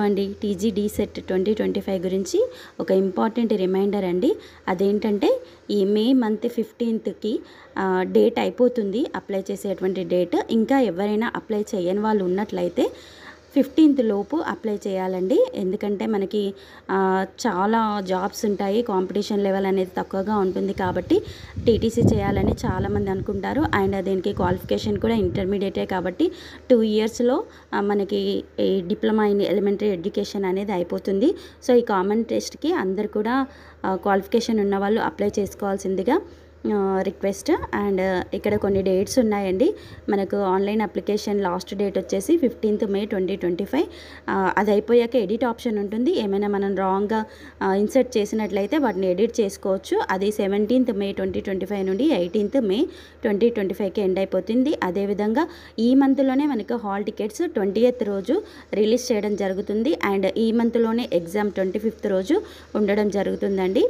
అండి. TG set 2025 గురించి ఒక ఇంపార్టెంట్ రిమైండర్ అండి. అదేంటంటే ఈ మే మంత్ 15కి డేట్ అయిపోతుంది, అప్లై చేసేటువంటి డేట్. ఇంకా ఎవరైనా అప్లై చేయని వాళ్ళు ఉన్నట్లయితే 15th లోపు అప్లై చేయాలండి. ఎందుకంటే మనకి చాలా జాబ్స్ ఉంటాయి, కాంపిటీషన్ లెవెల్ అనేది తక్కువగా ఉంటుంది కాబట్టి టీటీసీ చేయాలని చాలామంది అనుకుంటారు. అండ్ దీనికి క్వాలిఫికేషన్ కూడా ఇంటర్మీడియటే కాబట్టి 2 ఇయర్స్లో మనకి ఈ డిప్లొమా ఇన్ ఎలిమెంటరీ ఎడ్యుకేషన్ అనేది అయిపోతుంది. సో ఈ కామన్ టెస్ట్కి అందరు కూడా క్వాలిఫికేషన్ ఉన్న వాళ్ళు అప్లై చేసుకోవాల్సిందిగా రిక్వెస్ట్. అండ్ ఇక్కడ కొన్ని డేట్స్ ఉన్నాయండి. మనకు ఆన్లైన్ అప్లికేషన్ లాస్ట్ డేట్ వచ్చేసి 15th May 2025. అది అయిపోయాక ఎడిట్ ఆప్షన్ ఉంటుంది. ఏమైనా మనం రాంగ్గా ఇన్సర్ట్ చేసినట్లయితే వాటిని ఎడిట్ చేసుకోవచ్చు. అది 17th May 2025 నుండి 18th May 2025కి ఎండ్ అయిపోతుంది. అదేవిధంగా ఈ మంత్లోనే మనకు హాల్ టికెట్స్ 20th రోజు రిలీజ్ చేయడం జరుగుతుంది. అండ్ ఈ మంత్లోనే ఎగ్జామ్ 25th రోజు ఉండడం జరుగుతుందండి.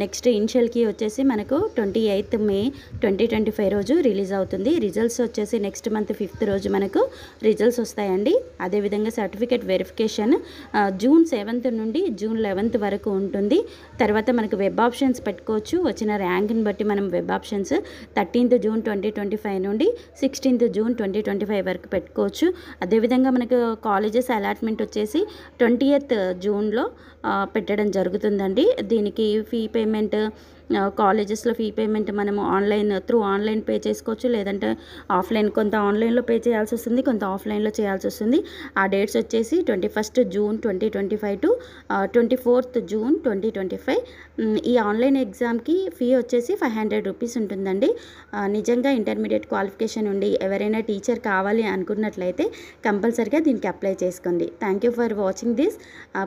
నెక్స్ట్ ఇనిషియల్కి వచ్చేసి మనకు 28th May 2025 రోజు రిలీజ్ అవుతుంది. రిజల్ట్స్ వచ్చేసి నెక్స్ట్ మంత్ 5th రోజు మనకు రిజల్ట్స్ వస్తాయండి. అదేవిధంగా సర్టిఫికేట్ వెరిఫికేషన్ June 7th నుండి June 11th వరకు ఉంటుంది. తర్వాత మనకు వెబ్ ఆప్షన్స్ పెట్టుకోవచ్చు. వచ్చిన ర్యాంక్ని బట్టి మనం వెబ్ ఆప్షన్స్ 13th June 2025 నుండి 16th June 2025 వరకు పెట్టుకోవచ్చు. అదేవిధంగా మనకు కాలేజెస్ అలాట్మెంట్ వచ్చేసి 20th Juneలో పెట్టడం జరుగుతుందండి. దీనికి ఫీ పేమెంట్, కాలేజెస్లో ఫీ పేమెంట్ మనము ఆన్లైన్ పే చేసుకోవచ్చు, లేదంటే ఆఫ్లైన్. కొంత ఆన్లైన్లో పే చేయాల్సి వస్తుంది, కొంత ఆఫ్లైన్లో చేయాల్సి వస్తుంది. ఆ డేట్స్ వచ్చేసి 21st June 2025 to 24th June 2025. ఈ ఆన్లైన్ ఎగ్జామ్కి ఫీ వచ్చేసి 500 రూపీస్ ఉంటుందండి. నిజంగా ఇంటర్మీడియట్ క్వాలిఫికేషన్ ఉండి ఎవరైనా టీచర్ కావాలి అనుకున్నట్లయితే కంపల్సరిగా దీనికి అప్లై చేసుకోండి. Thank you for watching this.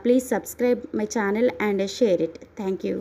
Please subscribe my channel and share it. Thank you.